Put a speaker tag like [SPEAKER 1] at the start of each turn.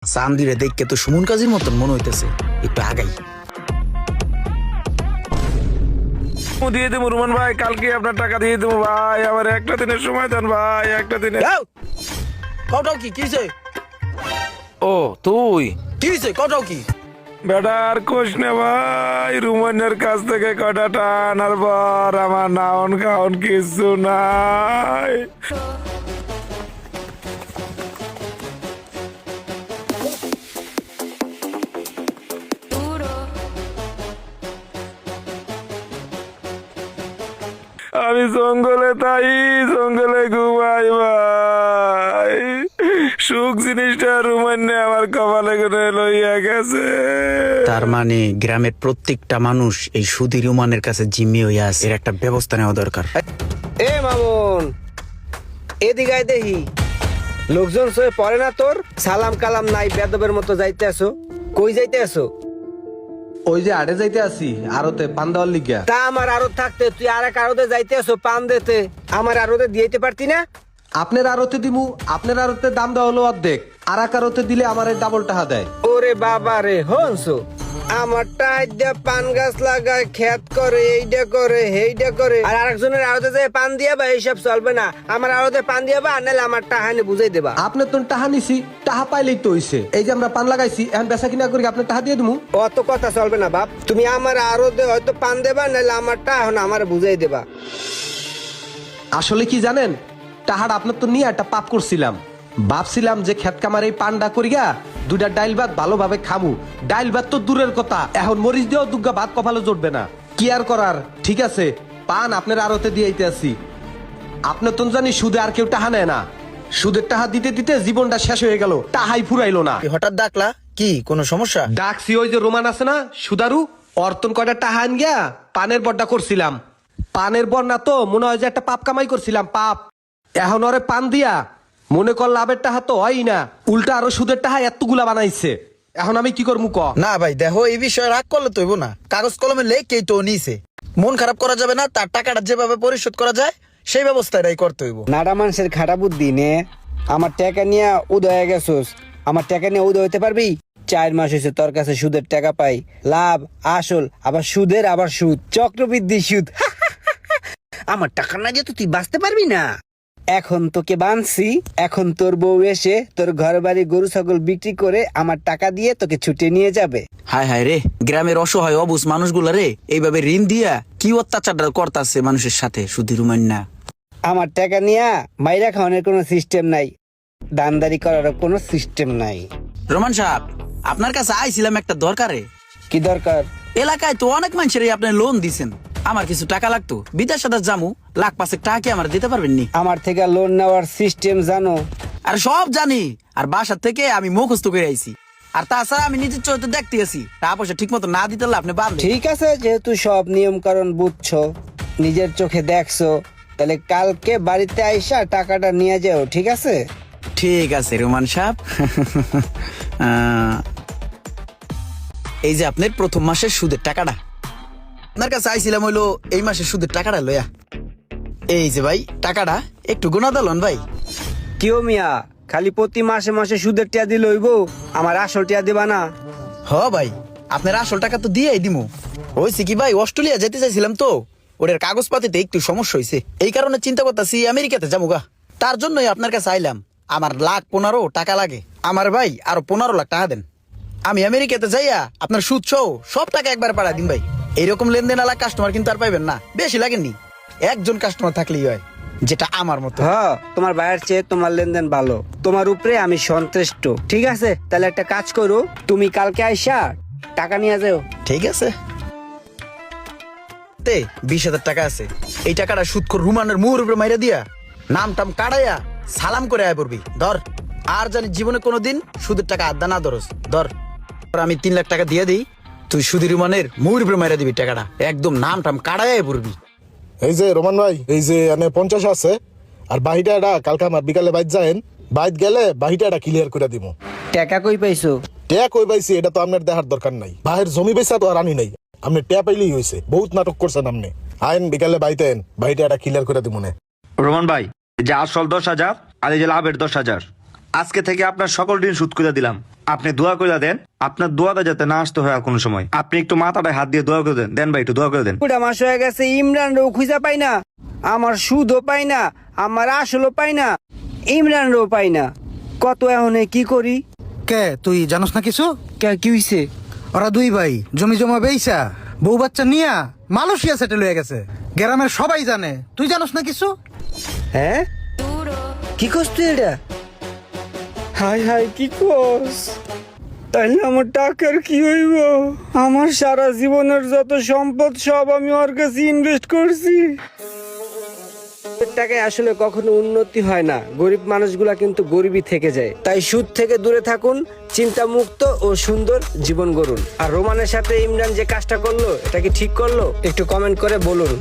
[SPEAKER 1] চান্দিরে দেখকে তো সুমন কাজীর মতন মনে হইতেছে, একটু আগাই
[SPEAKER 2] দিয়ে দেবো রুমান ভাই, কালকে আপনার টাকা দিয়ে দেবো ভাই। আমার একটা দিনের সময় দেন ভাই, একটা দিনের।
[SPEAKER 1] কটাও কি কিছে?
[SPEAKER 2] ও তুই
[SPEAKER 1] কি হইছে? কটাও কি?
[SPEAKER 2] বেটা আর কোশ না ভাই, রুমানের কাছ থেকে কটা টানার পর আমার নাউন খাউন কিছু নাই। আমি জঙ্গলে তাই জঙ্গলে ঘুমাই ভাই, সুখ জিনিসটা রুমান্নে আমার কপালে করে লইয়া গেছে।
[SPEAKER 1] তার মানে গ্রামের প্রত্যেকটা মানুষ এই সুধী রুমানের কাছে জিম্মি হইয়া আছে, এর একটা ব্যবস্থা নেওয়া দরকার।
[SPEAKER 3] এ মামুন, এদিকে আয় দেখি, লোকজন সয়ে পড়ে না তোর? সালাম কালাম নাই, বেদবের মতো যাইতে আসো। কই যাইতে আসো?
[SPEAKER 4] ওই যে আড়ে যাইতে আসি আরতে পান দেওয়ার লিগা।
[SPEAKER 3] তা আমার আরো থাকতে তুই আর এক আরোতে যাইতে আসো পান দিতে, আমার আরোতে দিয়েতে পারতি না?
[SPEAKER 4] আপনার আরতে দিমু, আপনার আরতে দাম দেওয়া হলো অর্ধেক, আর এক আরতে দিলে আমার ডাবল টাকা দেয়।
[SPEAKER 3] ওরে বাবা রে, হনসো আমার টাইডা পান গাছ লাগায়, খেত করে, এইটা করে, হেইটা করে, আর আরেকজনের আরোতে যায় পান দিয়া বা এইসব চলবে না। আমার আরোতে পান দিয়া বা আনলে আমার টাহানি বুঝাই দেবা।
[SPEAKER 4] আপনার তো টাহা নিছি, টাহা পাইলেই তো হইছে। এই যে আমরা পান লাগাইছি, এখন বেচা কিনা করি আপনার টাহা দিয়ে দিমু।
[SPEAKER 3] অত কথা চলবে না বাপ, তুমি আমার আরোতে হয়তো পান দেবা, নাহলে আমার টাহন আমার বুঝাই দেবা।
[SPEAKER 4] আসলে কি জানেন, টাহাটা আপনার তো নিয়ে একটা পাপ করছিলাম। ভাবছিলাম যে খেত কামার এই পানডা করিয়া দুইটা ডাইল ভাত ভালোভাবে খামু। ডাইল ভাত তো দূরের কথা, এখন মরিচ দিয়েও দুগ্গা ভাত কপালে জুটবে না। কি আর করার, ঠিক আছে পান আপনার আরতে দিয়ে আসি। আপনার তো জানি সুদে আর কেউ টাহা নেয় না, সুদের টাহা দিতে দিতে জীবনটা শেষ হয়ে গেল, টাহাই ফুরাইলো না।
[SPEAKER 1] হঠাৎ ডাকলা কি? কোনো সমস্যা?
[SPEAKER 4] ডাকছি ওই যে রোমান আছে না সুদারু, অর্তন কয়টা টাহা আন গিয়া পানের বড্ডা করছিলাম। পানের বন্যা তো মনে হয় যে একটা পাপ কামাই করছিলাম, পাপ। এখন ওরে পান দিয়া মনে কর লাভের টাহা তো হয় না, উল্টা আরো সুদের টাহা এতগুলা বানাইছে। এখন আমি কি করবো ক?
[SPEAKER 1] না ভাই দেখো, এই বিষয়ে রাগ করলে তৈব না, কাগজ কলমে লেখকেই তো নিছে। মন খারাপ করা যাবে না, তার টাকাটা যেভাবে পরিশোধ করা যায় সেই ব্যবস্থাটাই করতে হইব।
[SPEAKER 3] নাডা মানুষের খাটা বুদ্ধি নে, আমার টাকা নিয়ে উদয় গেছোস, আমার টাকা নিয়ে উদয় হইতে পারবি? 4 মাস হয়েছে তোর কাছে সুদের টাকা পাই, লাভ আসল আবার সুদের আবার সুদ, চক্রবৃদ্ধি সুদ। আমার টাকা না যে তুই বাঁচতে পারবি না। এখন তোকে বানছি, এখন তোর বউ এসে তোর ঘর বাড়ি গরু ছাগল বিক্রি করে আমার টাকা দিয়ে তোকে ছুটে নিয়ে যাবে।
[SPEAKER 1] হায় হায় রে, গ্রামের অসহায় অবুঝ মানুষগুলা রে এইভাবে ঋণ দিয়া কি অত্যাচারটা করতেছে মানুষের সাথে সুধী রুমান না।
[SPEAKER 3] আমার টাকা নিয়ে মাইরা খাওয়ানোর কোনো সিস্টেম নাই, দানদারি করার কোনো সিস্টেম নাই।
[SPEAKER 1] রোমান সাহেব, আপনার কাছে আইছিলাম একটা দরকারে।
[SPEAKER 3] কি দরকার?
[SPEAKER 1] এলাকায় তো অনেক মানুষের আপনি লোন দিছেন, আমার কিছু টাকা লাগতো, বিদেশ সাদা জামু, লাখ 5 টাকা কি আমার দিতে পারবেন নি?
[SPEAKER 3] আমার থেকে লোন নেওয়ার সিস্টেম জানো?
[SPEAKER 1] আর সব জানি, আর বাসা থেকে আমি মুখস্থ করে আইছি। আর তাছাড়া আমি নিজের চরিত্র দেখতে আছি, টাকা পয়সা ঠিক মতো না দিতে আপনি বাদ।
[SPEAKER 3] ঠিক আছে, যেহেতু সব নিয়ম কারণ বুঝছো, নিজের চোখে দেখছো, তাহলে কালকে বাড়িতে আইসা টাকাটা নিয়ে যাও, ঠিক আছে?
[SPEAKER 1] ঠিক আছে রোমান সাহেব। এই যে আপনার প্রথম মাসের সুদের টাকাটা, আপনার কাছে আইছিলাম হইলো এই মাসের সুদের টাকাটা লইয়া। এই যে ভাই টাকাটা, একটু গুনা দিলন ভাই।
[SPEAKER 3] কিও মিয়া, খালি প্রতি মাসে মাসে সুদের টিয়া দিলে হইব, আমার আসল টিয়া দিবা না?
[SPEAKER 1] হ ভাই, আপনার আসল টাকা তো দিয়েই দিমু। হয়েছে কি ভাই, অস্ট্রেলিয়া যেতে চাইছিলাম তো, ওদের কাগজপাতিতে একটু সমস্যা হয়েছে, এই কারণে চিন্তা করতেছি আমেরিকাতে যাবো। তার জন্যই আপনার কাছে আইলাম। আমার 1,15,000 টাকা লাগে, আমার ভাই আরো 15 লাখ টাকা দেন। আমি আমেরিকাতে যাইয়া আপনার সুদ সহ সব টাকা একবার পাড়া দিন ভাই। এইরকম লেনদেন আলা কাস্টমার কিন্তু আর পাইবেন না, বেশি লাগেননি, একজন কাস্টমার থাকলেই হয়, যেটা আমার মতো।
[SPEAKER 3] হ্যাঁ, তোমার ভাইয়ের চেয়ে তোমার লেনদেন ভালো, তোমার উপরে আমি সন্তুষ্ট। ঠিক আছে, তাহলে একটা কাজ করো, তুমি কালকে আইসা টাকা নিয়ে যাও।
[SPEAKER 1] ঠিক আছে, 20,000 টাকা আছে, এই টাকাটা সুদখোর রুমানের মুহূর উপরে মাইরা দিয়া নাম টাম কাড়াইয়া সালাম করে আয় পড়বি। ধর, আর জানি জীবনে কোনোদিন সুদের টাকা আড্ডা না ধরস। ধর, আমি 3 লাখ টাকা দিয়ে দিই, তুই সুধী রুমানের মুহূর উপরে মাইরা দিবি টাকাটা, একদম নাম টাম কাড়াইয়া পড়বি।
[SPEAKER 5] এই যে রোমান ভাই, এই যে 50 আছে, আর বাহিটা কালকে আমার বিকালে বাইত যায়েন, বাইত গেলে বাহিটা ক্লিয়ার করে দিব।
[SPEAKER 3] টাকা কই পাইছো?
[SPEAKER 5] ট্যা কই পাইছি এটা তো আপনার দেখার দরকার নাই, বাহির জমি বেচা তো আর আনি নাই, আপনি ট্যা পাইলেই হয়েছে। বহুত নাটক করছেন আপনি, আইন বিকালে বাইতেন, বাহিটা ক্লিয়ার করে দিব না।
[SPEAKER 6] রোমান ভাই, যে আসল 10,000 আর এই যে লাভের 10,000, আজকে থেকে আপনার সকল ঋণ শোধ করে দিলাম। আপনি দোয়া করে দেন, আপনার দোয়াটা যাতে না আসতে হয় আর কোনো সময়। আপনি একটু মাথাটায় হাত দিয়ে দোয়া করে দেন। দেন ভাই, একটু দোয়া করে দেন।
[SPEAKER 3] 2 মাস হয়ে গেছে, ইমরান রও খুঁজা পাই না, আমার সুদও পাই না, আমার আসলও পাই না, ইমরান রও পাই না। কত এখন কি করি?
[SPEAKER 7] কে তুই জানোস না কিছু?
[SPEAKER 3] কি হইছে?
[SPEAKER 7] ওরা দুই ভাই জমি জমা বেইসা বউ বাচ্চা নিয়া মালয়েশিয়া সেটেল হয়ে গেছে। গ্রামের সবাই জানে, তুই জানোস না কিছু?
[SPEAKER 3] হ্যাঁ, কি করছ তুই এটা? হাই হাই, কি করছ? তাইলে আমার টাকার কি হইব? আমার সারা জীবনের যত সম্পদ সব আমি ওর কাছে ইনভেস্ট করছি। টাকায় আসলে কখনো উন্নতি হয় না, গরিব মানুষগুলা কিন্তু গরিবই থেকে যায়। তাই সুদ থেকে দূরে থাকুন, চিন্তা মুক্ত ও সুন্দর জীবন গড়ুন। আর রোমানের সাথে ইমরান যে কাজটা করলো, এটা কি ঠিক করলো? একটু কমেন্ট করে বলুন।